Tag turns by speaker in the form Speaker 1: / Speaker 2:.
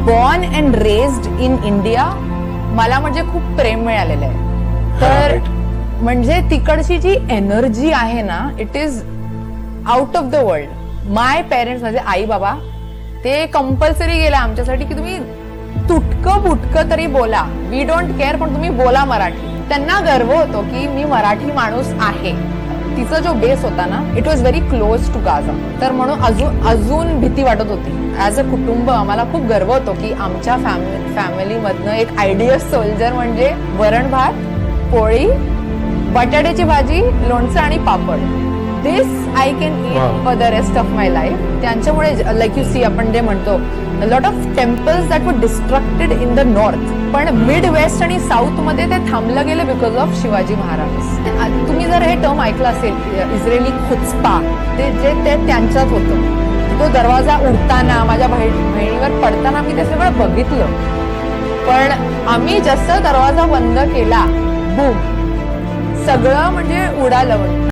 Speaker 1: Born and raised in India मला म्हणजे खूप प्रेम मिळालेलं आहे. तर म्हणजे तिकडची जी एनर्जी आहे ना, it is out of the world. My parents म्हणजे आई बाबा ते कंपल्सरी गेला आमच्यासाठी की तुम्ही तुटकं बुटकं तरी बोला, वी डोंट केअर, पण तुम्ही बोला मराठी. त्यांना गर्व होतो की मी मराठी माणूस आहे. तिचा जो बेस होता ना, it was very close to Gaza. तर म्हणून अजून भीती वाटत होती. ऍज अ कुटुंब आम्हाला खूप गर्व होतो की आमच्या फॅमिलीमधनं एक आयडियस सोल्जर म्हणजे वरण भात, पोळी, बटाट्याची भाजी, लोणचं आणि पापड. This I can eat for the rest of my life. त्यांच्यामुळे लाईक यू सी आपण जे म्हणतो lot of temples that were destructed in the north, पण मिड वेस्ट आणि साऊथ मध्ये ते थांबलं गेलं बिकॉज ऑफ शिवाजी महाराज. तुम्ही जर हे टर्म ऐकलं असेल इस्रायली खुचपा, ते त्यांच्यात होतं. तो दरवाजा उडताना माझ्या बहिणीवर पडताना मी ते सगळं बघितलं. पण आम्ही जसं दरवाजा बंद केला, बूम, सगळं म्हणजे उडालं.